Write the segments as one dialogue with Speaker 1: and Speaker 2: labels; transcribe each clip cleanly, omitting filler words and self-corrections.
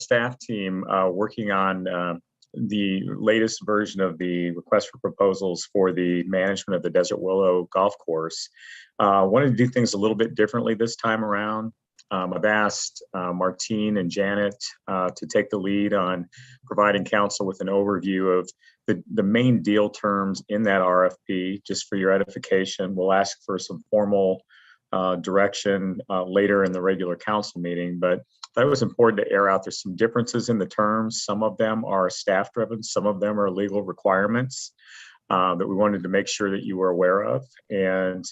Speaker 1: staff team working on the latest version of the request for proposals for the management of the Desert Willow golf course. Wanted to do things a little bit differently this time around. I've asked Martine and Janet to take the lead on providing council with an overview of the main deal terms in that RFP, just for your edification. We'll ask for some formal direction later in the regular council meeting, but I thought it was important to air out there's some differences in the terms. Some of them are staff driven, some of them are legal requirements that we wanted to make sure that you were aware of. And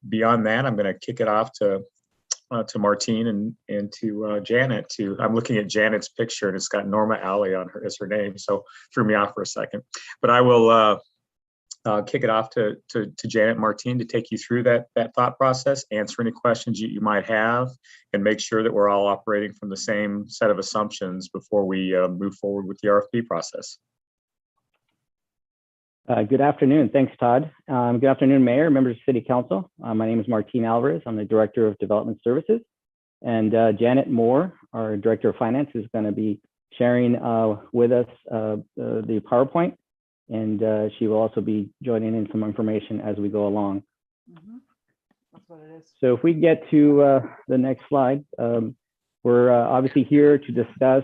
Speaker 1: beyond that, I'm going to kick it off to Martine and to Janet. I'm looking at Janet's picture and it's got Norma Alley on her as her name, so threw me off for a second. But I will kick it off to Janet and Martine to take you through that thought process, answer any questions you might have, and make sure that we're all operating from the same set of assumptions before we move forward with the RFP process.
Speaker 2: Good afternoon. Thanks, Todd. Good afternoon, Mayor, members of City Council. My name is Martine Alvarez. I'm the Director of Development Services. And Janet Moore, our Director of Finance, is going to be sharing with us the PowerPoint. And she will also be joining in some information as we go along.
Speaker 3: That's what it is.
Speaker 2: So if we get to the next slide, we're obviously here to discuss,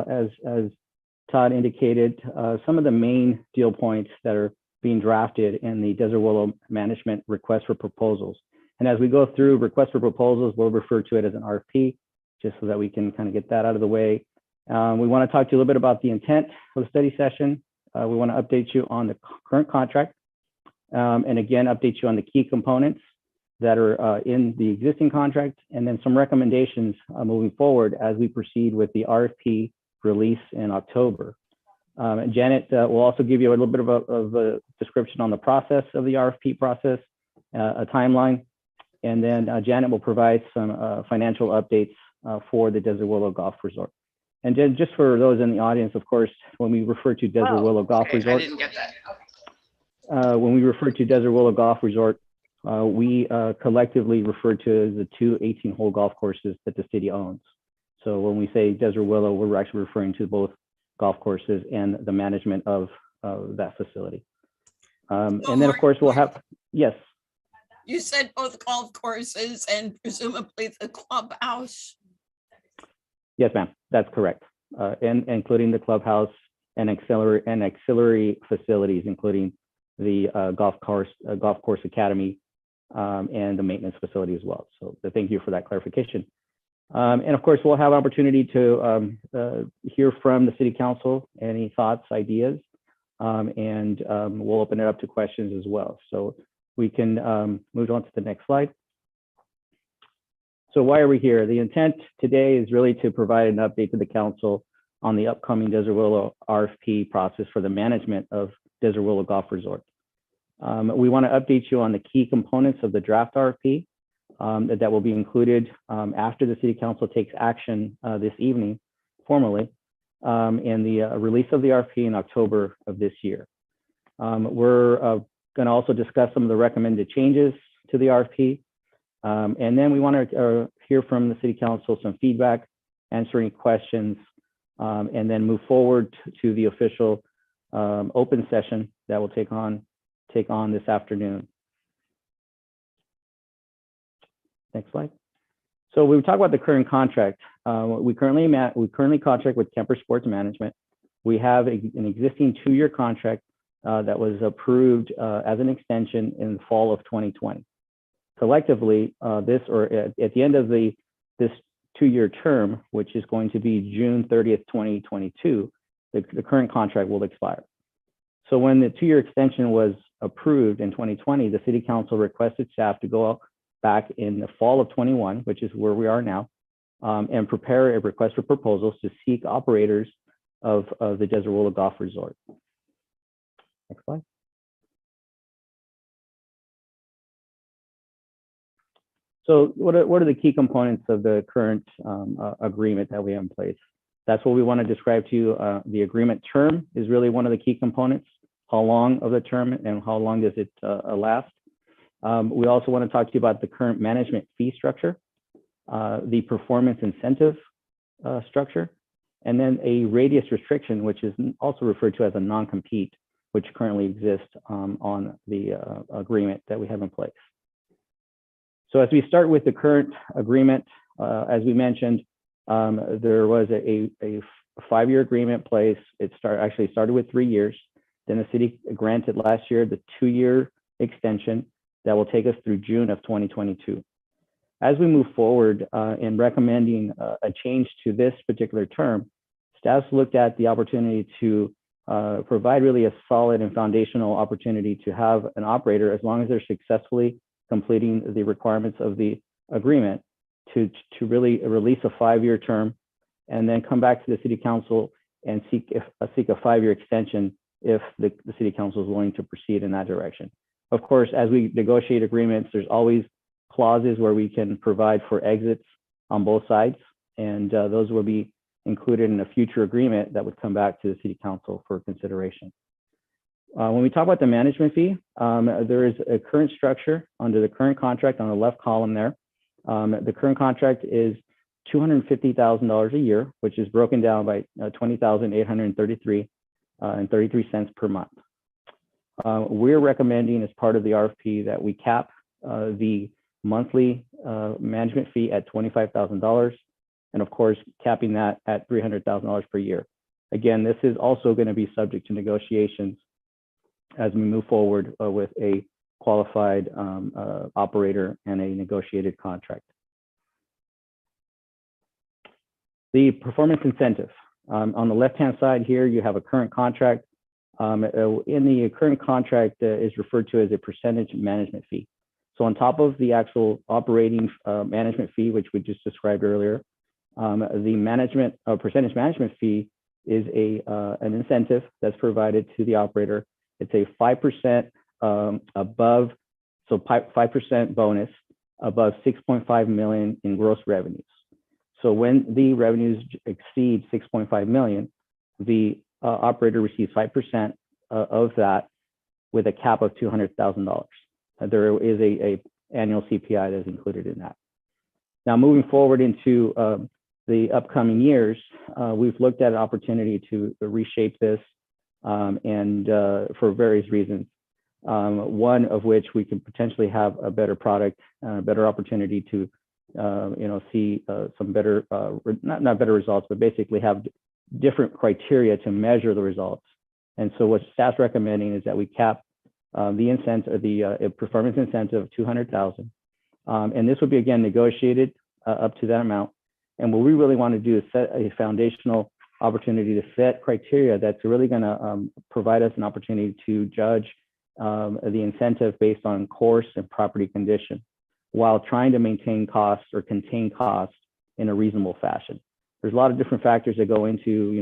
Speaker 2: as Todd indicated, some of the main deal points that are being drafted in the Desert Willow Management Request for Proposals. And as we go through request for proposals, we'll refer to it as an RFP, just so that we can kind of get that out of the way. We want to talk to you a little bit about the intent of the study session. We want to update you on the current contract, and again, update you on the key components that are in the existing contract, and then some recommendations moving forward as we proceed with the RFP release in October. And Janet will also give you a little bit of a description on the process of the RFP process, a timeline, and then Janet will provide some financial updates for the Desert Willow Golf Resort. And then just for those in the audience, of course, when we refer to Desert Willow Golf Resort,
Speaker 3: I didn't get that.
Speaker 2: when we refer to Desert Willow Golf Resort, we collectively refer to the two 18-hole golf courses that the city owns. So when we say Desert Willow, we're actually referring to both golf courses and the management of that facility. And then, of course, we'll have, yes.
Speaker 3: You said both golf courses and presumably the clubhouse.
Speaker 2: Yes, ma'am, that's correct. And including the clubhouse and auxiliary facilities, including the golf course academy and the maintenance facility as well. So thank you for that clarification. And of course, we'll have opportunity to hear from the City Council, any thoughts, ideas, and we'll open it up to questions as well. So we can move on to the next slide. So why are we here? The intent today is really to provide an update to the council on the upcoming Desert Willow RFP process for the management of Desert Willow Golf Resort. We want to update you on the key components of the draft RFP that will be included after the City Council takes action this evening formally in the release of the RFP in October of this year. We're going to also discuss some of the recommended changes to the RFP. And then we want to hear from the City Council some feedback, answer any questions, and then move forward to the official open session that will take on this afternoon. Next slide. So we talk about the current contract. We currently contract with Kemper Sports Management. We have an existing 2-year contract that was approved as an extension in the fall of 2020. Collectively, at the end of this 2-year term, which is going to be June 30th, 2022, the current contract will expire. So when the 2-year extension was approved in 2020, the City Council requested staff to go back in the fall of 21, which is where we are now, and prepare a request for proposals to seek operators of the Desert Willow Golf Resort. Next slide. So what are the key components of the current agreement that we have in place? That's what we want to describe to you. The agreement term is really one of the key components. How long of the term and how long does it last? We also want to talk to you about the current management fee structure, the performance incentive structure, and then a radius restriction, which is also referred to as a non-compete, which currently exists on the agreement that we have in place. So as we start with the current agreement, as we mentioned, there was a 5-year agreement in place. It actually started with 3 years. Then the city granted last year the 2-year extension that will take us through June of 2022. As we move forward in recommending a change to this particular term, staff's looked at the opportunity to provide really a solid and foundational opportunity to have an operator, as long as they're successfully completing the requirements of the agreement, to really release a 5-year term and then come back to the city council and seek a 5-year extension if the city council is willing to proceed in that direction. Of course, as we negotiate agreements, there's always clauses where we can provide for exits on both sides, and those will be included in a future agreement that would come back to the city council for consideration. When we talk about the management fee, there is a current structure under the current contract on the left column there. The current contract is $250,000 a year, which is broken down by $20,833.33 per month. We're recommending as part of the RFP that we cap the monthly management fee at $25,000, and of course, capping that at $300,000 per year. Again, this is also going to be subject to negotiations as we move forward with a qualified operator and a negotiated contract. The performance incentive. On the left-hand side here, you have a current contract. In the current contract is referred to as a percentage management fee. So on top of the actual operating management fee, which we just described earlier, the percentage management fee is an incentive that's provided to the operator. It's a 5% above, so 5% bonus above 6.5 million in gross revenues. So when the revenues exceed 6.5 million, the operator receives 5% of that with a cap of $200,000. There is a annual CPI that is included in that. Now, moving forward into the upcoming years, we've looked at an opportunity to reshape this and for various reasons. One of which we can potentially have a better product, a better opportunity to see some better, not better results, but basically have different criteria to measure the results. And so what staff's recommending is that we cap the incentive, the performance incentive of $200,000. And this would be, again, negotiated up to that amount. And what we really want to do is set a foundational opportunity to set criteria that's really going to provide us an opportunity to judge the incentive based on course and property condition, while trying to maintain costs or contain costs in a reasonable fashion. There's a lot of different factors that go into,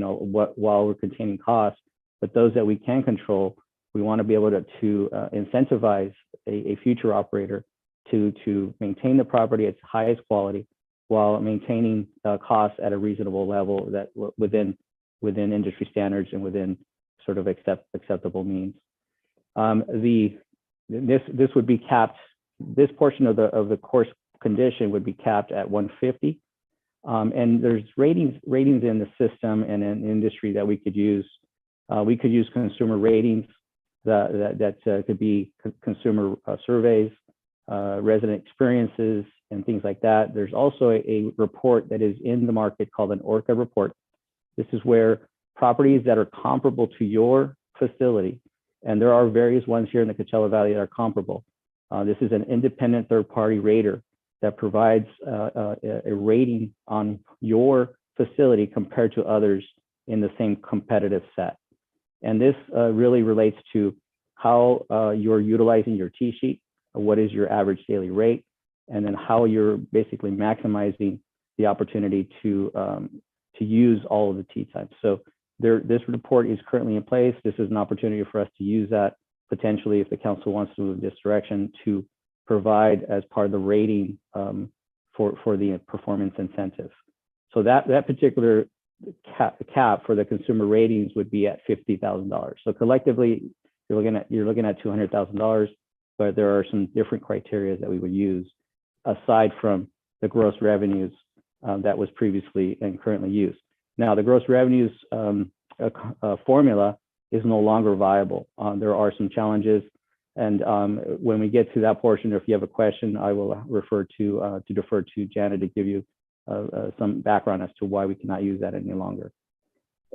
Speaker 2: while we're containing costs, but those that we can control, we want to be able to incentivize a future operator to maintain the property at its highest quality while maintaining costs at a reasonable level that within industry standards and within sort of acceptable means. This would be capped. This portion of the course condition would be capped at 150. And there's ratings in the system and in the industry that we could use. We could use consumer ratings that could be consumer surveys, resident experiences, and things like that. There's also a report that is in the market called an ORCA report. This is where properties that are comparable to your facility, and there are various ones here in the Coachella Valley that are comparable. This is an independent third-party rater that provides a rating on your facility compared to others in the same competitive set. And this really relates to how you're utilizing your T-sheet, what is your average daily rate, and then how you're basically maximizing the opportunity to use all of the T types. So this report is currently in place. This is an opportunity for us to use that potentially, if the council wants to move this direction, to provide as part of the rating for the performance incentive. So that particular cap for the consumer ratings would be at $50,000. So collectively, you're looking at $200,000, but there are some different criteria that we would use aside from the gross revenues that was previously and currently used. Now, the gross revenues formula is no longer viable. There are some challenges, and when we get to that portion, if you have a question, I will defer to Janet to give you some background as to why we cannot use that any longer.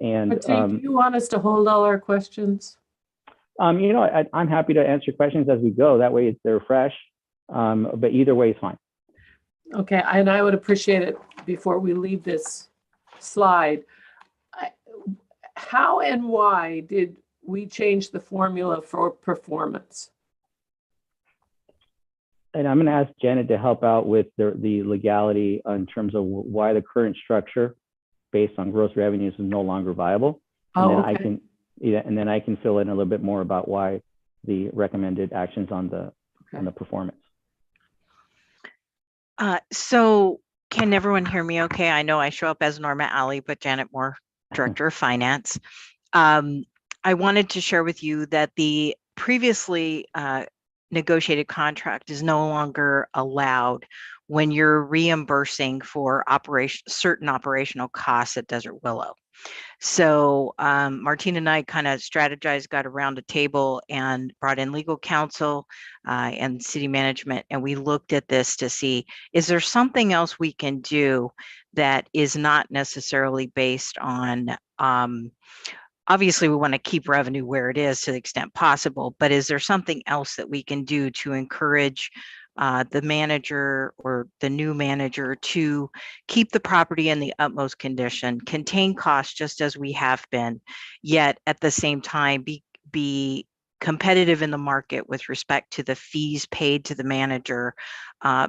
Speaker 2: And
Speaker 4: do you want us to hold all our questions?
Speaker 2: I'm happy to answer questions as we go. That way they're fresh, but either way is fine.
Speaker 4: Okay, and I would appreciate it before we leave this slide. How and why did we change the formula for performance?
Speaker 2: And I'm going to ask Janet to help out with the legality in terms of why the current structure based on gross revenues is no longer viable. And then I can fill in a little bit more about why the recommended actions on the performance.
Speaker 5: So can everyone hear me okay? I know I show up as Norma Alley, but Janet Moore, Director of Finance. I wanted to share with you that the previously negotiated contract is no longer allowed when you're reimbursing for certain operational costs at Desert Willow. So Martine and I kind of strategized, got around a table and brought in legal counsel and city management. And we looked at this to see, is there something else we can do that is not necessarily based on, obviously we want to keep revenue where it is to the extent possible, but is there something else that we can do to encourage the manager or the new manager to keep the property in the utmost condition, contain costs just as we have been, yet at the same time be competitive in the market with respect to the fees paid to the manager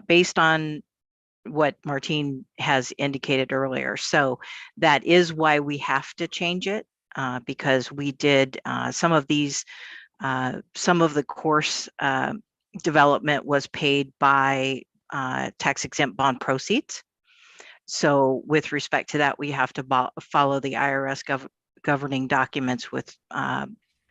Speaker 5: based on what Martine has indicated earlier. So that is why we have to change it because we did some of the course development was paid by tax exempt bond proceeds. So with respect to that, we have to follow the IRS governing documents with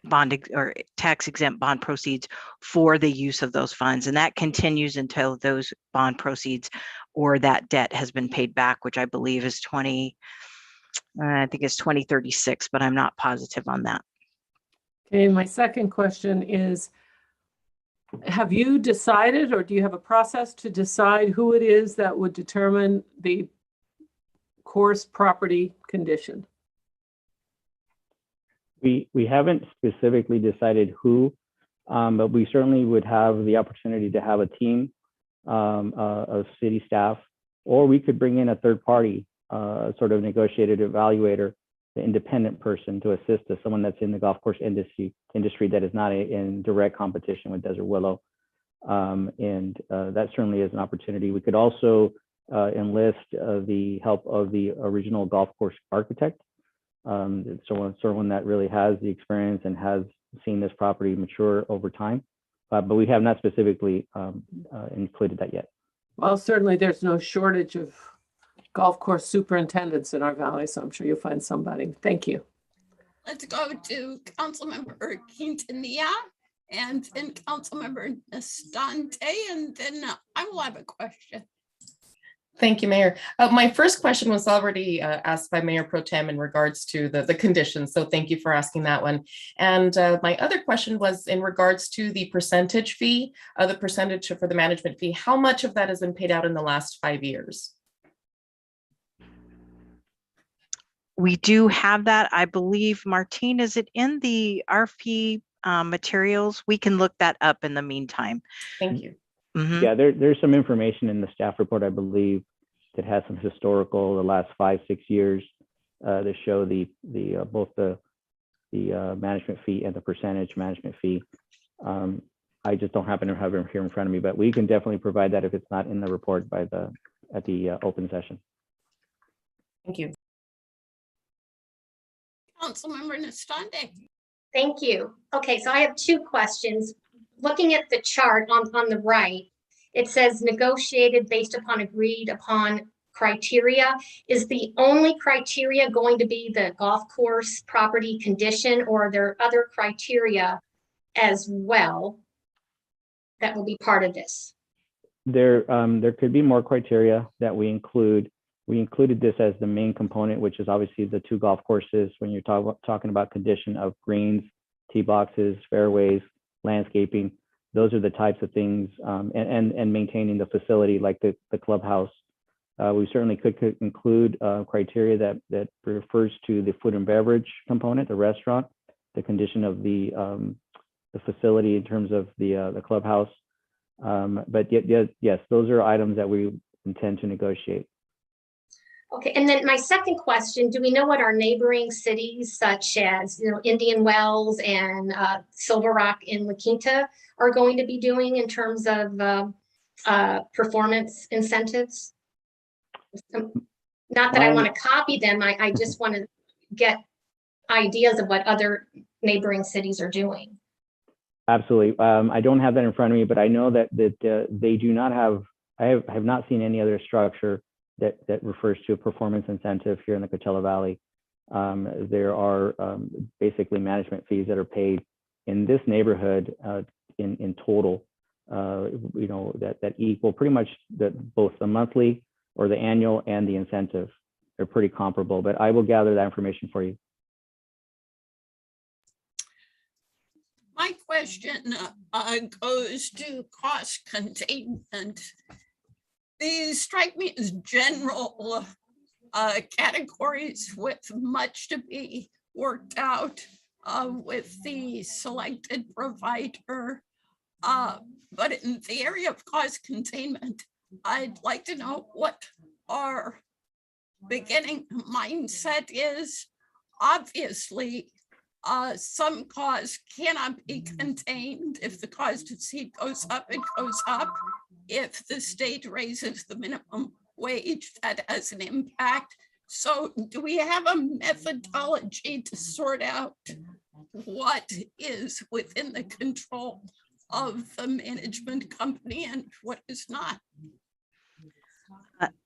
Speaker 5: bond or tax exempt bond proceeds for the use of those funds. And that continues until those bond proceeds or that debt has been paid back, which I believe is I think it's 2036, but I'm not positive on that.
Speaker 4: Okay, my second question is, have you decided, or do you have a process to decide who it is that would determine the course property condition?
Speaker 2: We haven't specifically decided who, but we certainly would have the opportunity to have a team of city staff, or we could bring in a third party, sort of negotiated evaluator, the independent person to assist us, someone that's in the golf course industry that is not in direct competition with Desert Willow. And that certainly is an opportunity. We could also enlist the help of the original golf course architect, someone that really has the experience and has seen this property mature over time. But we have not specifically included that yet.
Speaker 4: Well, certainly there's no shortage of golf course superintendents in our valley, so I'm sure you'll find somebody. Thank you.
Speaker 3: Let's go to Councilmember Quintanilla and then Councilmember Nestante, and then I will have a question.
Speaker 6: Thank you, Mayor. My first question was already asked by Mayor Pro Tem in regards to the conditions, so thank you for asking that one. And my other question was in regards to the percentage fee, the percentage for the management fee. How much of that has been paid out in the last 5 years?
Speaker 5: We do have that. I believe, Martine, is it in the RFP materials? We can look that up in the meantime.
Speaker 6: Thank you.
Speaker 5: Mm-hmm.
Speaker 2: Yeah, there's some information in the staff report, I believe, that has some historical, the last 5-6 years, to show both the management fee and the percentage management fee. I just don't happen to have it here in front of me, but we can definitely provide that if it's not in the report at the open session.
Speaker 6: Thank you.
Speaker 3: Councilmember Nestante.
Speaker 7: Thank you. Okay, so I have two questions. Looking at the chart on the right, it says negotiated based upon agreed upon criteria. Is the only criteria going to be the golf course property condition, or are there other criteria as well that will be part of this?
Speaker 2: There could be more criteria that we include we included this as the main component, which is obviously the 2 golf courses. When you're talking about condition of greens, tee boxes, fairways, landscaping, those are the types of things, and maintaining the facility like the clubhouse. We certainly could include criteria that refers to the food and beverage component, the restaurant, the condition of the facility in terms of the clubhouse. But yes, those are items that we intend to negotiate.
Speaker 7: Okay, and then my second question, do we know what our neighboring cities such as, Indian Wells and Silver Rock in La Quinta are going to be doing in terms of performance incentives? Not that I want to copy them, I just want to get ideas of what other neighboring cities are doing.
Speaker 2: Absolutely. I don't have that in front of me, but I know that they do not have, I have not seen any other structure that refers to a performance incentive here in the Coachella Valley. There are basically management fees that are paid in this neighborhood in total, that equal pretty much both the monthly or the annual and the incentive. They're pretty comparable, but I will gather that information for you.
Speaker 3: My question goes to cost containment. These strike me as general categories with much to be worked out with the selected provider. But in the area of cost containment, I'd like to know what our beginning mindset is. Obviously, some costs cannot be contained. If the cost of seed goes up, it goes up. If the state raises the minimum wage, that has an impact. So do we have a methodology to sort out what is within the control of the management company and what is not?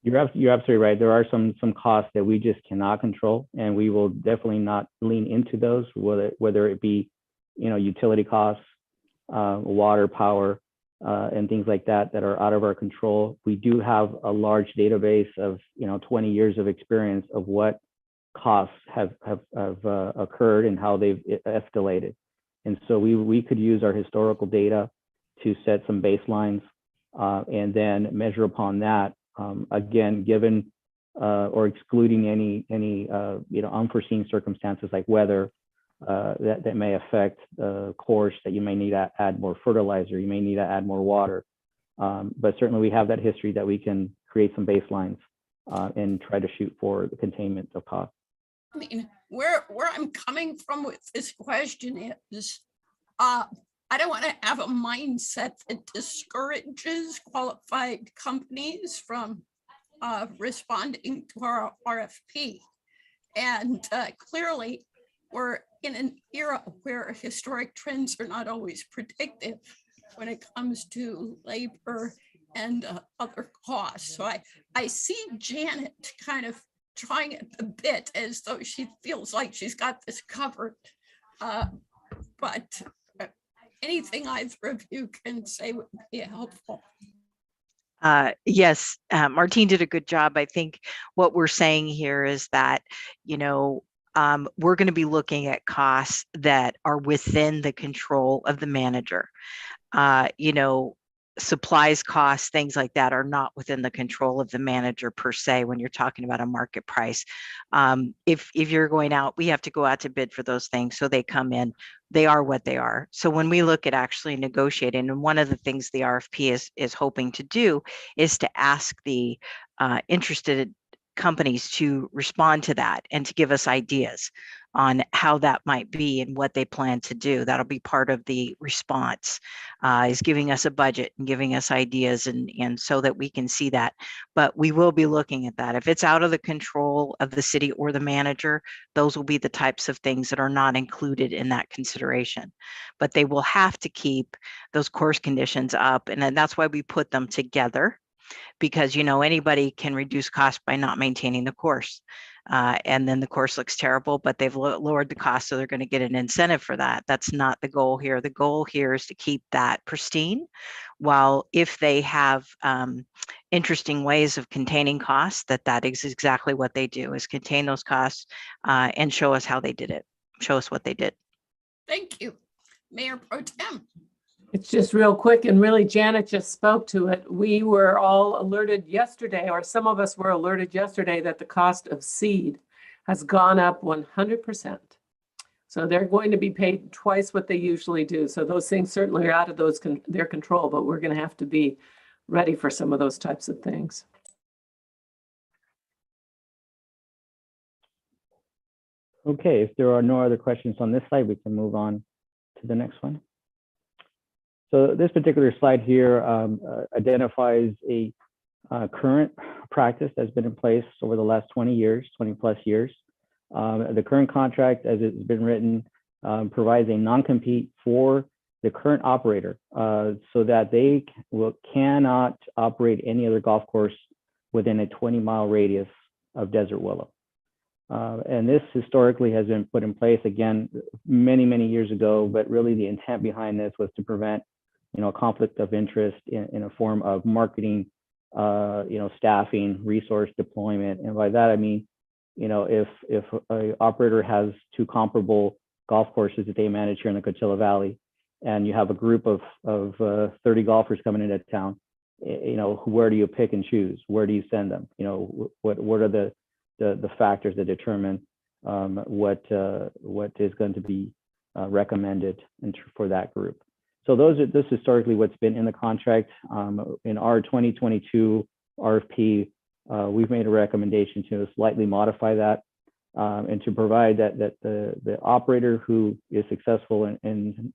Speaker 2: You're absolutely right. There are some costs that we just cannot control, and we will definitely not lean into those, whether it be, utility costs, water, power, and things like that are out of our control. We do have a large database of 20 years of experience of what costs have occurred and how they've escalated, and so we could use our historical data to set some baselines and then measure upon that. Again, given or excluding any unforeseen circumstances like weather that may affect the course, that you may need to add more fertilizer, you may need to add more water. But certainly we have that history that we can create some baselines and try to shoot for the containment of cost.
Speaker 3: I mean, where I'm coming from with this question is, I don't want to have a mindset that discourages qualified companies from responding to our RFP. And clearly, we're in an era where historic trends are not always predictive when it comes to labor and other costs. So I see Janet kind of trying it a bit as though she feels like she's got this covered. But anything either of you can say would be helpful.
Speaker 5: Yes, Martine did a good job. I think what we're saying here is that, we're going to be looking at costs that are within the control of the manager. Supplies costs, things like that are not within the control of the manager per se when you're talking about a market price. If you're going out, we have to go out to bid for those things. So they come in, they are what they are. So when we look at actually negotiating, and one of the things the RFP is hoping to do is to ask the interested companies to respond to that and to give us ideas on how that might be and what they plan to do. That'll be part of the response, is giving us a budget and giving us ideas and so that we can see that. But we will be looking at that. If it's out of the control of the city or the manager, those will be the types of things that are not included in that consideration. But they will have to keep those course conditions up. And then that's why we put them together, because anybody can reduce cost by not maintaining the course. and then the course looks terrible, but they've lowered the cost, so they're going to get an incentive for that. That's not the goal here. The goal here is to keep that pristine, while if they have interesting ways of containing costs, that is exactly what they do, is contain those costs and show us how they did it, show us what they did.
Speaker 3: Thank you. Mayor Pro Tem.
Speaker 4: It's just real quick, and really Janet just spoke to it. We were all alerted yesterday, or some of us were alerted yesterday, that the cost of seed has gone up 100%. So they're going to be paid twice what they usually do. So those things certainly are out of their control, but we're going to have to be ready for some of those types of things.
Speaker 2: Okay, if there are no other questions on this slide, we can move on to the next one. So this particular slide here identifies a current practice that's been in place over the last 20 years, 20 plus years. The current contract, as it's been written, provides a non-compete for the current operator so that they cannot operate any other golf course within a 20-mile radius of Desert Willow. And this historically has been put in place, again, many, many years ago, but really the intent behind this was to prevent, conflict of interest in a form of marketing, staffing, resource deployment. And by that, I mean, if an operator has two comparable golf courses that they manage here in the Coachella Valley, and you have a group of 30 golfers coming into town, where do you pick and choose? Where do you send them? What are the factors that determine what is going to be recommended for that group? So this is historically what's been in the contract. In our 2022 RFP, we've made a recommendation to slightly modify that and to provide that the operator who is successful in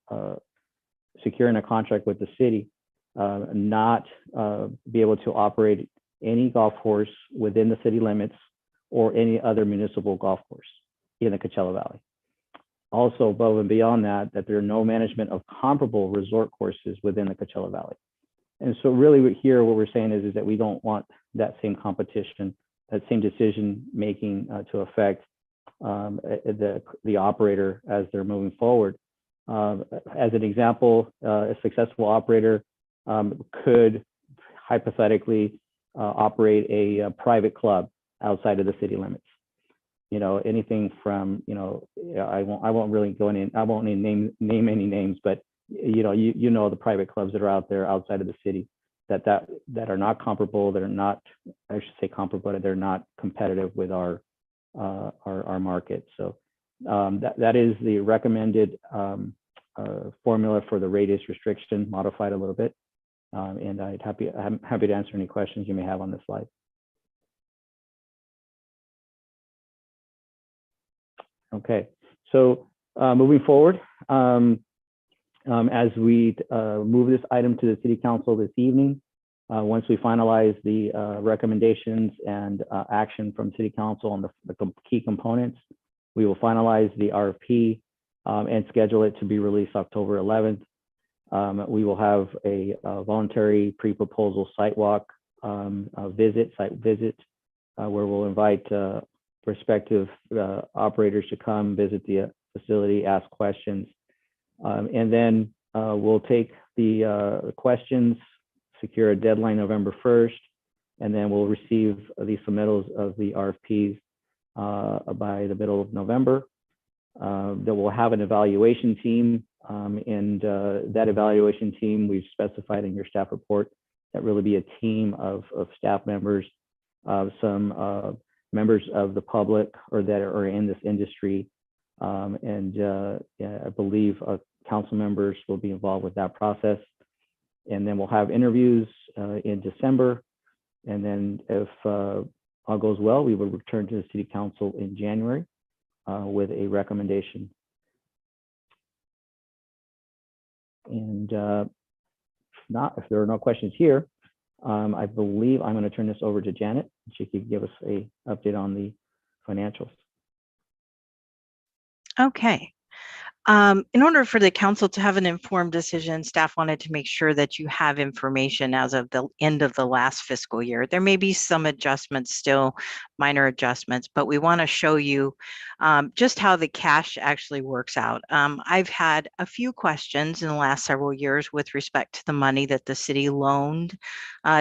Speaker 2: securing a contract with the city not be able to operate any golf course within the city limits or any other municipal golf course in the Coachella Valley. Also, above and beyond that, there are no management of comparable resort courses within the Coachella Valley. And so really here, what we're saying is that we don't want that same competition, that same decision making to affect the operator as they're moving forward. As an example, a successful operator could hypothetically operate a private club outside of the city limits. Anything from, I won't really go in, I won't name any names, but the private clubs that are out there outside of the city that are not comparable, that are not, I should say comparable, but they're not competitive with our market. So that is the recommended formula for the radius restriction, modified a little bit. And I'm happy to answer any questions you may have on this slide. Okay, so moving forward, as we move this item to the City Council this evening, once we finalize the recommendations and action from City Council on the key components, we will finalize the RFP and schedule it to be released October 11th. We will have a voluntary pre-proposal site walk site visit, where we'll invite prospective operators to come visit the facility, ask questions, and then we'll take the questions, secure a deadline November 1st, and then we'll receive the submittals of the RFPs by the middle of November. Then we'll have an evaluation team, and that evaluation team we've specified in your staff report that really be a team of staff members, some members of the public or that are in this industry, and I believe council members will be involved with that process. And then we'll have interviews in December, and then if all goes well, we will return to the City Council in January with a recommendation. And if there are no questions here, I believe I'm going to turn this over to Janet. She could give us an update on the financials.
Speaker 5: Okay. In order for the council to have an informed decision, staff wanted to make sure that you have information as of the end of the last fiscal year. There may be some adjustments still, minor adjustments, but we want to show you just how the cash actually works out. I've had a few questions in the last several years with respect to the money that the city loaned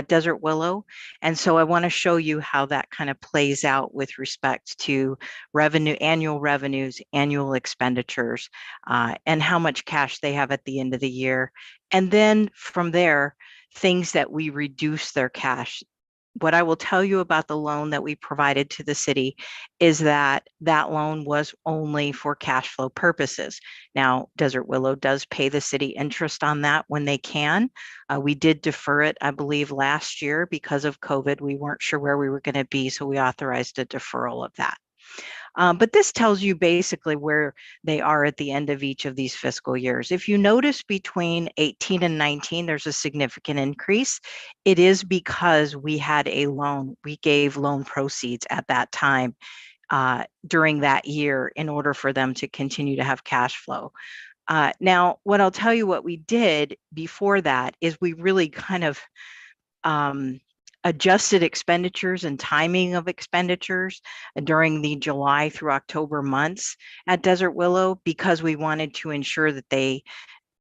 Speaker 5: Desert Willow. And so I want to show you how that kind of plays out with respect to revenue, annual revenues, annual expenditures, and how much cash they have at the end of the year. And then from there, things that we reduce their cash. What I will tell you about the loan that we provided to the city is that that loan was only for cash flow purposes. Now, Desert Willow does pay the city interest on that when they can. We did defer it, I believe, last year because of COVID. We weren't sure where we were going to be, so we authorized a deferral of that. But this tells you basically where they are at the end of each of these fiscal years. If you notice between 18 and 19, there's a significant increase. It is because we had a loan. We gave loan proceeds at that time during that year in order for them to continue to have cash flow. Now, what I'll tell you what we did before that is we really kind of adjusted expenditures and timing of expenditures during the July through October months at Desert Willow because we wanted to ensure that they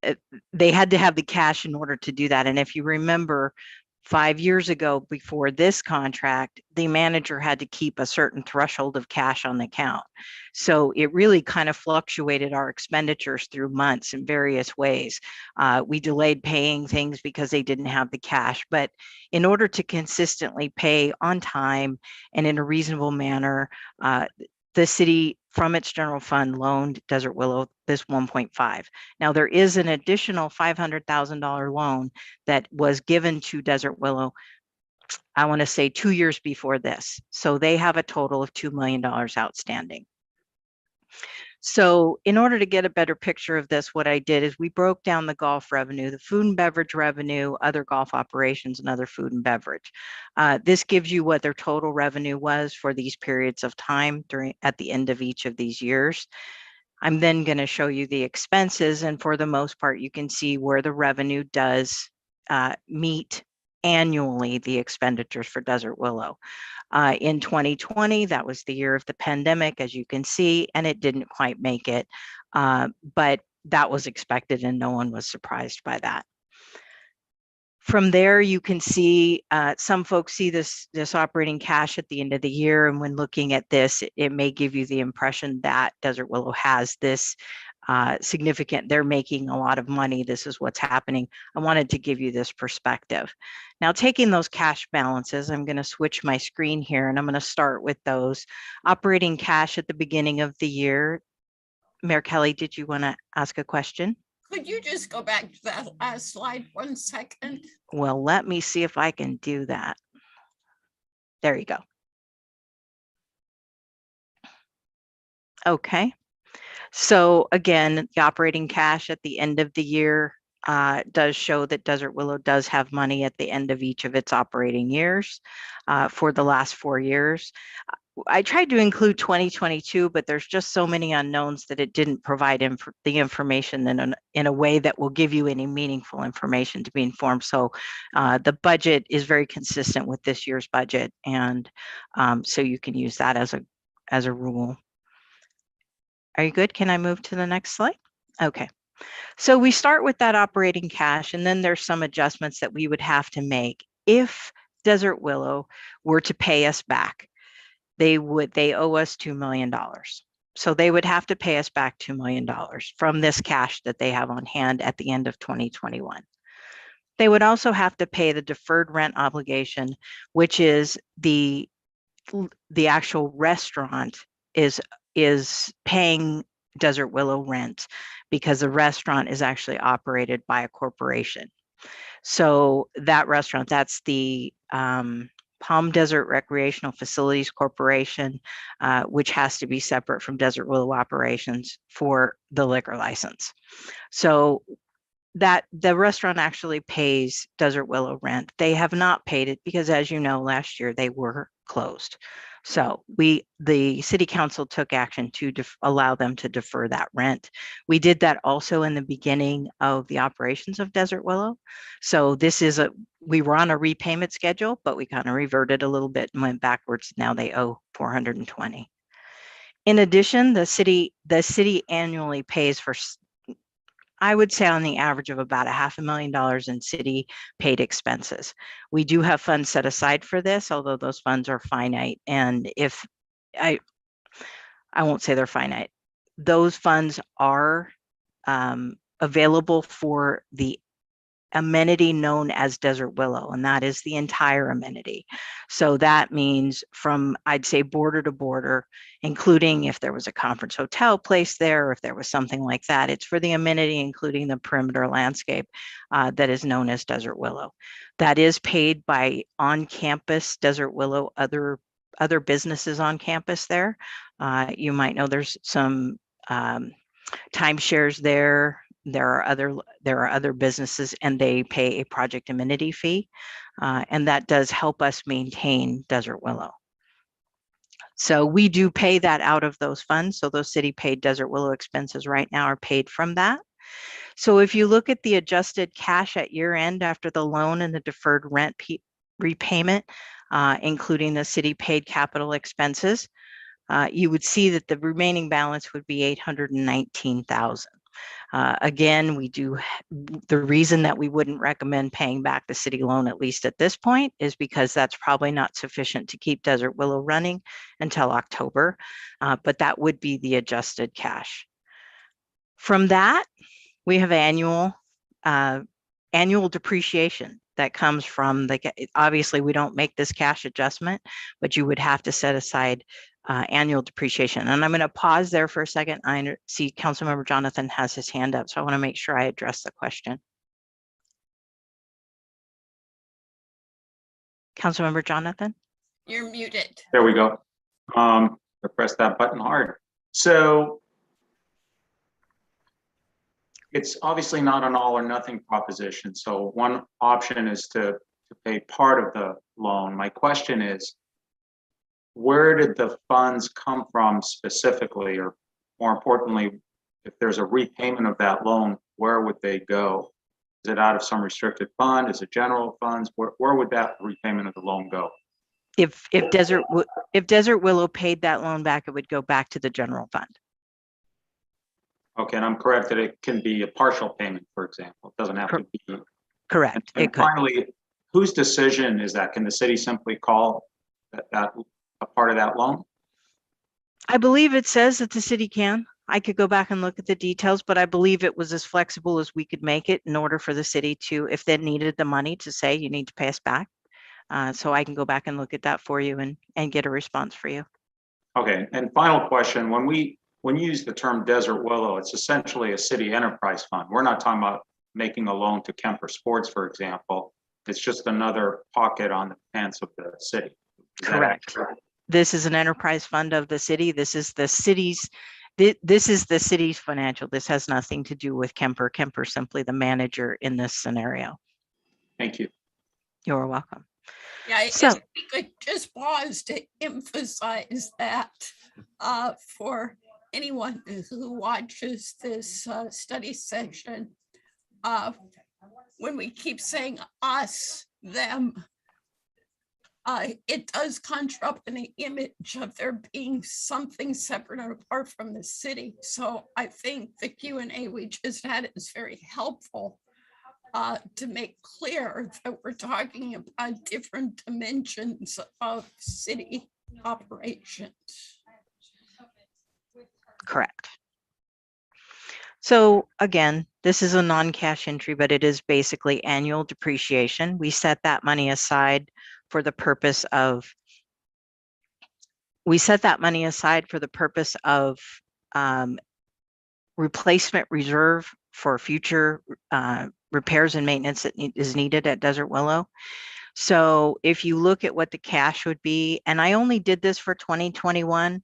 Speaker 5: had to have the cash in order to do that. And if you remember, 5 years ago, before this contract, the manager had to keep a certain threshold of cash on the account. So it really kind of fluctuated our expenditures through months in various ways. We delayed paying things because they didn't have the cash. But in order to consistently pay on time and in a reasonable manner, the city from its general fund loaned Desert Willow this 1.5. Now there is an additional $500,000 loan that was given to Desert Willow, I want to say 2 years before this. So they have a total of $2 million outstanding. So in order to get a better picture of this, what I did is we broke down the golf revenue, the food and beverage revenue, other golf operations, and other food and beverage. This gives you what their total revenue was for these periods of time at the end of each of these years. I'm then going to show you the expenses, and for the most part, you can see where the revenue does meet annually the expenditures for Desert Willow. In 2020, that was the year of the pandemic, as you can see, and it didn't quite make it, but that was expected and no one was surprised by that. From there, you can see some folks see this operating cash at the end of the year, and when looking at this, it may give you the impression that Desert Willow has this significant, they're making a lot of money, this is what's happening. I wanted to give you this perspective. Now, taking those cash balances, I'm going to switch my screen here, and I'm going to start with those operating cash at the beginning of the year. Mayor Kelly, did you want to ask a question?
Speaker 3: Could you just go back to that last slide 1 second?
Speaker 5: Well, let me see if I can do that. There you go. Okay. So again, the operating cash at the end of the year does show that Desert Willow does have money at the end of each of its operating years for the last 4 years. I tried to include 2022, but there's just so many unknowns that it didn't provide the information in a way that will give you any meaningful information to be informed. So the budget is very consistent with this year's budget, and so you can use that as a rule. Are you good? Can I move to the next slide? Okay. So we start with that operating cash, and then there's some adjustments that we would have to make if Desert Willow were to pay us back. They owe us $2 million. So they would have to pay us back $2 million from this cash that they have on hand at the end of 2021. They would also have to pay the deferred rent obligation, which is the actual restaurant is paying Desert Willow rent because the restaurant is actually operated by a corporation. So that restaurant, that's the Palm Desert Recreational Facilities Corporation, which has to be separate from Desert Willow operations for the liquor license. So that the restaurant actually pays Desert Willow rent. They have not paid it because, as you know, last year they were closed. So the city council took action to allow them to defer that rent. We did that also in the beginning of the operations of Desert Willow. So we were on a repayment schedule, but we kind of reverted a little bit and went backwards. Now they owe $420. In addition, the city annually pays for, I would say, on the average of about $500,000 in city paid expenses. We do have funds set aside for this, although those funds are finite. And if I won't say they're finite, those funds are available for the amenity known as Desert Willow, and that is the entire amenity. So that means from, I'd say, border to border, including if there was a conference hotel placed there, or if there was something like that, it's for the amenity, including the perimeter landscape that is known as Desert Willow. That is paid by on-campus Desert Willow, other businesses on campus there. You might know there's some timeshares there. There are other businesses, and they pay a project amenity fee, and that does help us maintain Desert Willow. So we do pay that out of those funds. So those city paid Desert Willow expenses right now are paid from that. So if you look at the adjusted cash at year end after the loan and the deferred rent repayment, including the city paid capital expenses, you would see that the remaining balance would be $819,000. Again, the reason that we wouldn't recommend paying back the city loan, at least at this point, is because that's probably not sufficient to keep Desert Willow running until October, but that would be the adjusted cash. From that, we have annual depreciation that comes from obviously we don't make this cash adjustment, but you would have to set aside annual depreciation. And I'm going to pause there for a second. I see Councilmember Jonathan has his hand up, so I want to make sure I address the question. Councilmember Jonathan?
Speaker 3: You're muted.
Speaker 1: There we go. I pressed that button hard. So it's obviously not an all or nothing proposition. So one option is to pay part of the loan. My question is, where did the funds come from specifically, or more importantly, if there's a repayment of that loan, where would they go? Is it out of some restricted fund? Is it general funds? Where would that repayment of the loan go?
Speaker 5: If Desert Willow paid that loan back, it would go back to the general fund.
Speaker 1: Okay, and I'm correct that it can be a partial payment, for example. It doesn't have to be.
Speaker 5: Correct.
Speaker 1: And finally, whose decision is that? Can the city simply call that a part of that loan?
Speaker 5: I believe it says that the city can. I could go back and look at the details, but I believe it was as flexible as we could make it in order for the city to, if they needed the money, to say you need to pay us back. So I can go back and look at that for you and get a response for you.
Speaker 1: Okay, and final question, when you use the term Desert Willow, it's essentially a city enterprise fund. We're not talking about making a loan to Kemper Sports, for example. It's just another pocket on the pants of the city.
Speaker 5: Correct. This is an enterprise fund of the city. This is the city's financial. This has nothing to do with Kemper. Kemper's simply the manager in this scenario.
Speaker 1: Thank you.
Speaker 5: You're welcome.
Speaker 3: Yeah,
Speaker 5: So,
Speaker 3: if we could just pause to emphasize that for anyone who watches this study session, when we keep saying us, them, it does conjure up an image of there being something separate and apart from the city. So I think the Q&A we just had is very helpful to make clear that we're talking about different dimensions of city operations.
Speaker 5: correct. So again, this is a non-cash entry, but it is basically annual depreciation. We set that money aside for the purpose of replacement reserve for future repairs and maintenance that is needed at Desert Willow. So if you look at what the cash would be, and I only did this for 2021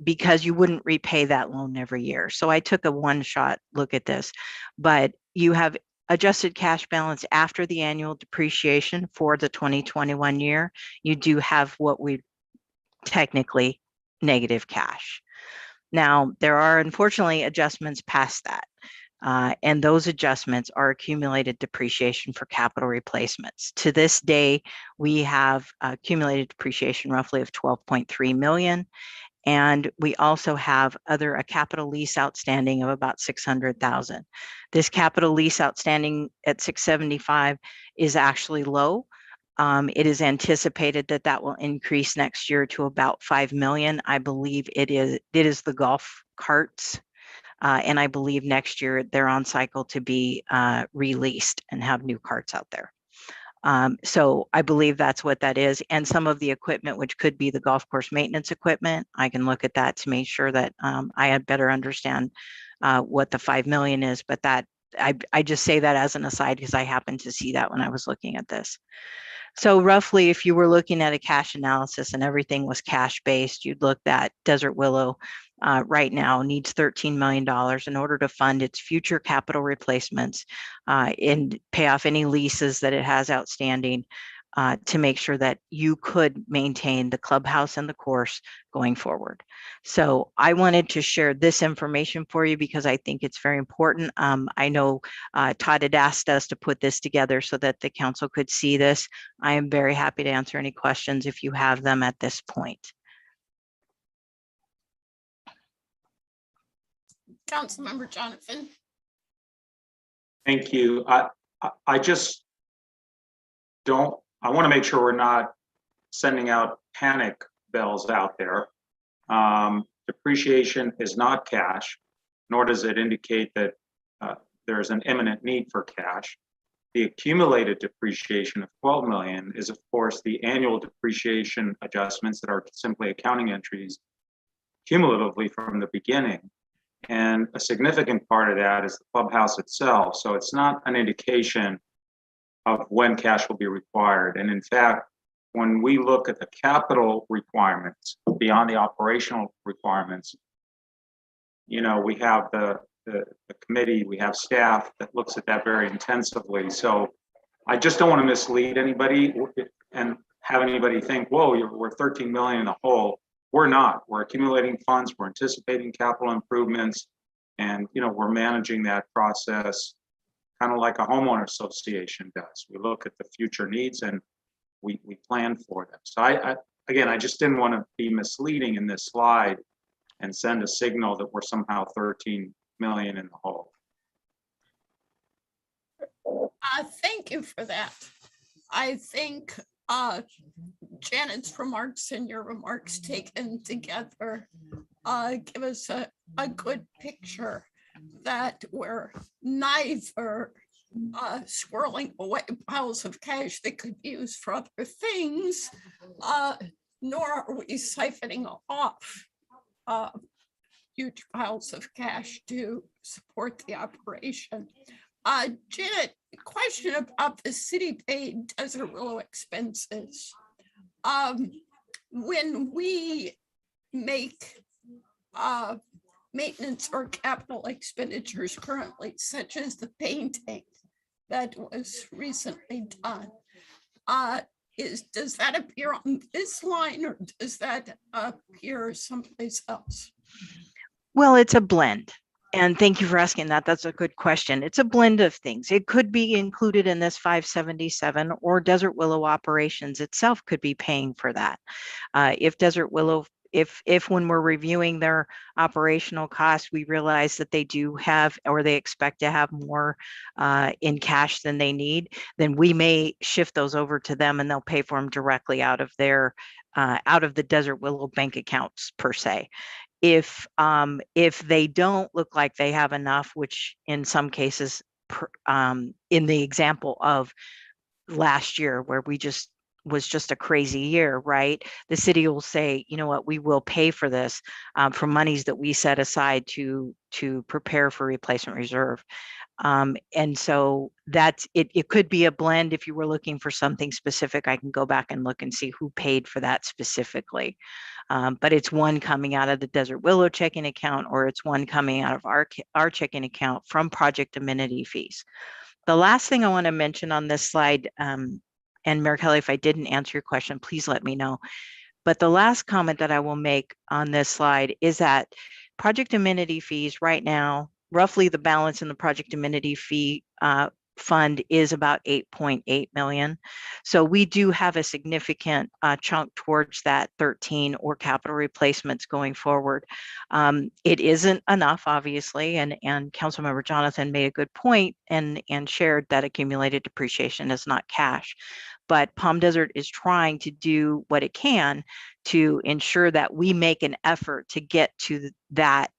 Speaker 5: because you wouldn't repay that loan every year. So I took a one-shot look at this, but you have adjusted cash balance after the annual depreciation for the 2021 year. You do have what we technically negative cash. Now, there are unfortunately adjustments past that. And those adjustments are accumulated depreciation for capital replacements. To this day, we have accumulated depreciation roughly of 12.3 million. And we also have a capital lease outstanding of about 600,000. This capital lease outstanding at 675 is actually low. It is anticipated that that will increase next year to about 5 million. I believe it is the golf carts. And I believe next year they're on cycle to be released and have new carts out there. So I believe that's what that is. And some of the equipment, which could be the golf course maintenance equipment, I can look at that to make sure that I had better understand what the 5 million is. But that I just say that as an aside because I happened to see that when I was looking at this. So roughly, if you were looking at a cash analysis and everything was cash based, you'd look at Desert Willow right now needs $13 million in order to fund its future capital replacements and pay off any leases that it has outstanding to make sure that you could maintain the clubhouse and the course going forward. So I wanted to share this information for you because I think it's very important. I know Todd had asked us to put this together so that the council could see this. I am very happy to answer any questions if you have them at this point.
Speaker 3: Councilmember Jonathan.
Speaker 8: Thank you. I just don't, I want to make sure we're not sending out panic bells out there. Depreciation is not cash, nor does it indicate that there's an imminent need for cash. The accumulated depreciation of 12 million is, of course, the annual depreciation adjustments that are simply accounting entries cumulatively from the beginning. And a significant part of that is the clubhouse itself. So it's not an indication of when cash will be required. And in fact, when we look at the capital requirements beyond the operational requirements, you know, we have the committee, we have staff that looks at that very intensively. So I just don't want to mislead anybody and have anybody think, whoa, we're 13 million in the hole. We're not. We're accumulating funds. We're anticipating capital improvements, and you know we're managing that process, kind of like a homeowner association does. We look at the future needs and we plan for them. So I just didn't want to be misleading in this slide and send a signal that we're somehow 13 million in the hole.
Speaker 3: Thank you for that. I think Janet's remarks and your remarks taken together give us a good picture that we're neither squirreling away piles of cash that could be used for other things, nor are we siphoning off huge piles of cash to support the operation. Janet, question about the city paid Desert Willow expenses. When we make maintenance or capital expenditures currently, such as the painting that was recently done, does that appear on this line or does that appear someplace else?
Speaker 5: Well, it's a blend. And thank you for asking that. That's a good question. It's a blend of things. It could be included in this 577, or Desert Willow operations itself could be paying for that. If Desert Willow, if when we're reviewing their operational costs, we realize that they do have, or they expect to have more in cash than they need, then we may shift those over to them and they'll pay for them directly out of their, out of the Desert Willow bank accounts per se. If they don't look like they have enough, which in some cases, in the example of last year where was just a crazy year, right? The city will say, you know what, we will pay for this from monies that we set aside to prepare for replacement reserve. And so that's it. It could be a blend. If you were looking for something specific, I can go back and look and see who paid for that specifically. But it's one coming out of the Desert Willow checking account, or it's one coming out of our checking account from project amenity fees. The last thing I want to mention on this slide, and Mayor Kelly, if I didn't answer your question, please let me know. But the last comment that I will make on this slide is that project amenity fees right now, roughly the balance in the project amenity fee fund is about 8.8 million. So we do have a significant chunk towards that 13 or capital replacements going forward. It isn't enough, obviously, and Councilmember Jonathan made a good point and shared that accumulated depreciation is not cash. But Palm Desert is trying to do what it can to ensure that we make an effort to get to that,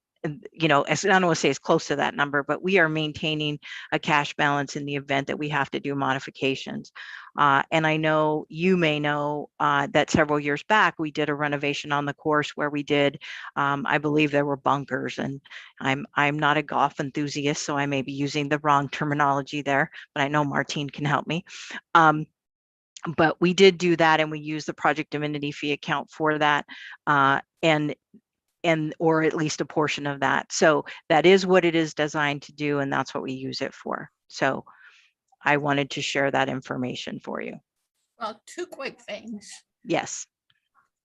Speaker 5: you know, I don't want to say as close to that number, but we are maintaining a cash balance in the event that we have to do modifications. And I know you may know that several years back, we did a renovation on the course where we did, I believe there were bunkers, and I'm not a golf enthusiast, so I may be using the wrong terminology there, but I know Martine can help me. But we did do that, and we used the project amenity fee account for that, and or at least a portion of that. So that is what it is designed to do, and that's what we use it for. So I wanted to share that information for you.
Speaker 3: Well, two quick things.
Speaker 5: Yes.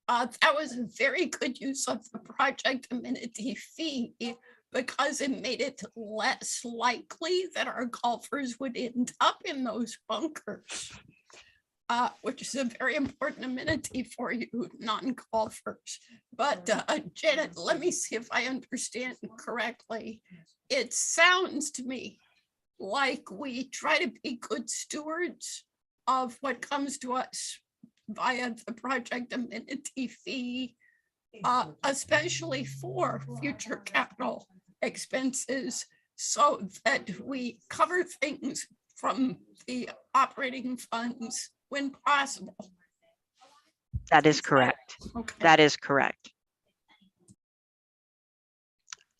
Speaker 3: That was a very good use of the project amenity fee because it made it less likely that our golfers would end up in those bunkers. Which is a very important amenity for you non-golfers. But Janet, let me see if I understand correctly. It sounds to me like we try to be good stewards of what comes to us via the project amenity fee, especially for future capital expenses, so that we cover things from the operating funds when possible.
Speaker 5: That is correct.
Speaker 3: Okay.
Speaker 5: That is correct.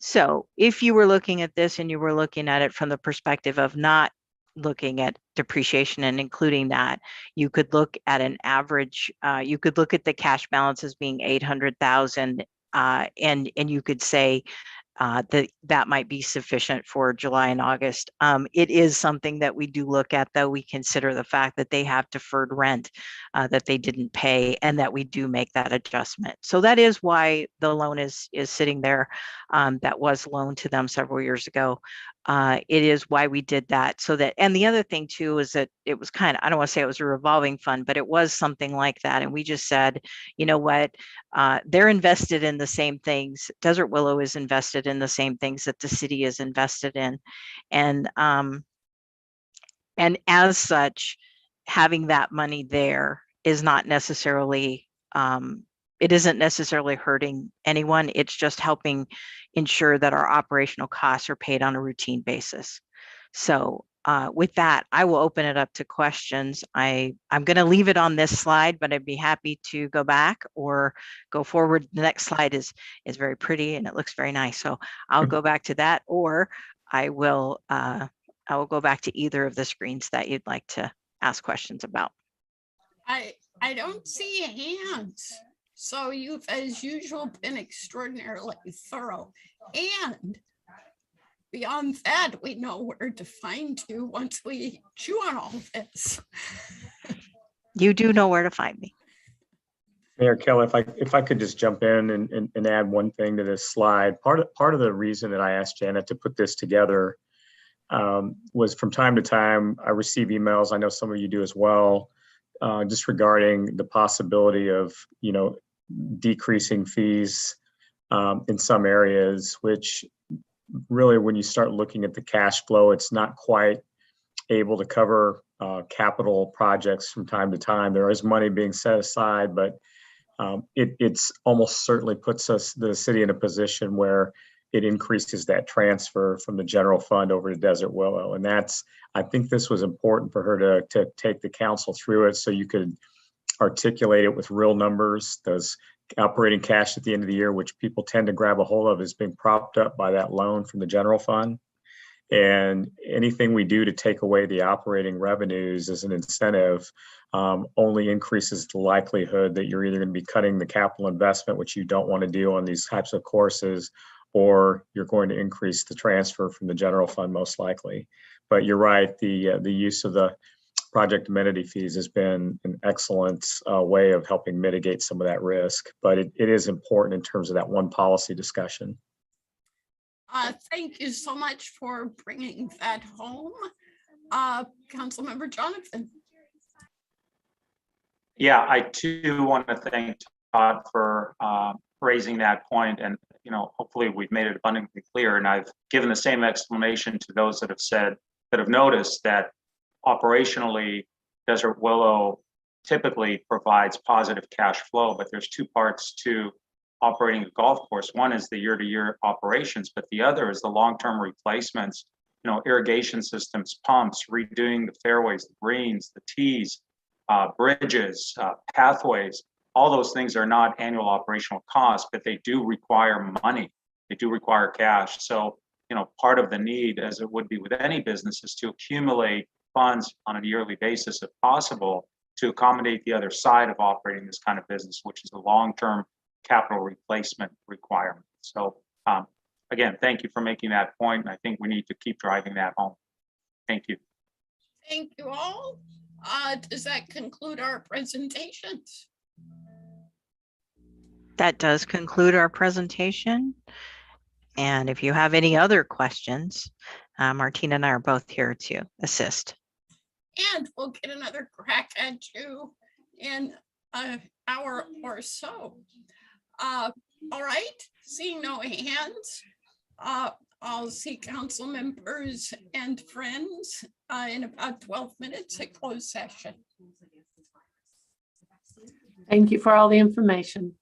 Speaker 5: So if you were looking at this and you were looking at it from the perspective of not looking at depreciation and including that, you could look at an average, you could look at the cash balance as being 800,000, and you could say that might be sufficient for July and August. It is something that we do look at, though. We consider the fact that they have deferred rent that they didn't pay, and that we do make that adjustment. So that is why the loan is sitting there. That was loaned to them several years ago. It is why we did that. So that, and the other thing too is that it was kind of, I don't want to say it was a revolving fund, but it was something like that. And we just said, you know what, they're invested in the same things. Desert Willow is invested in the same things that the city is invested in. And as such, having that money there is not necessarily, it isn't necessarily hurting anyone. It's just helping ensure that our operational costs are paid on a routine basis. So with that, I will open it up to questions. I'm going to leave it on this slide, but I'd be happy to go back or go forward. The next slide is very pretty and it looks very nice. So I'll go back to that, or I will go back to either of the screens that you'd like to ask questions about.
Speaker 3: I don't see hands. So you've, as usual, been extraordinarily thorough. And beyond that, we know where to find you once we chew on all of this.
Speaker 5: You do know where to find me.
Speaker 1: Mayor Kelly, if I could just jump in and add one thing to this slide. Part of the reason that I asked Janet to put this together was from time to time, I receive emails, I know some of you do as well, just regarding the possibility of, you know, decreasing fees in some areas, which really, when you start looking at the cash flow, it's not quite able to cover capital projects from time to time. There is money being set aside, but it's almost certainly puts the city in a position where it increases that transfer from the general fund over to Desert Willow. And I think this was important for her to take the council through it so you could articulate it with real numbers. Those operating cash at the end of the year, which people tend to grab a hold of, is being propped up by that loan from the general fund. And anything we do to take away the operating revenues as an incentive only increases the likelihood that you're either going to be cutting the capital investment, which you don't want to do on these types of courses, or you're going to increase the transfer from the general fund most likely. But you're right, the use of the project amenity fees has been an excellent way of helping mitigate some of that risk, but it is important in terms of that one policy discussion.
Speaker 3: Thank you so much for bringing that home. Councilmember Jonathan.
Speaker 8: Yeah, I too want to thank Todd for raising that point, and hopefully we've made it abundantly clear. And I've given the same explanation to those that have noticed that operationally, Desert Willow typically provides positive cash flow, but there's two parts to operating a golf course. One is the year-to-year operations, but the other is the long-term replacements, irrigation systems, pumps, redoing the fairways, the greens, the tees, bridges, pathways. All those things are not annual operational costs, but they do require money. They do require cash. So, part of the need, as it would be with any business, is to accumulate funds on a yearly basis, if possible, to accommodate the other side of operating this kind of business, which is a long-term capital replacement requirement. So, again, thank you for making that point. And I think we need to keep driving that home. Thank you.
Speaker 3: Thank you all. Does that conclude our presentations?
Speaker 5: That does conclude our presentation. And if you have any other questions, Martina and I are both here to assist.
Speaker 3: And we'll get another crack at you in an hour or so. All right, seeing no hands, I'll see council members and friends in about 12 minutes at closed session.
Speaker 4: Thank you for all the information.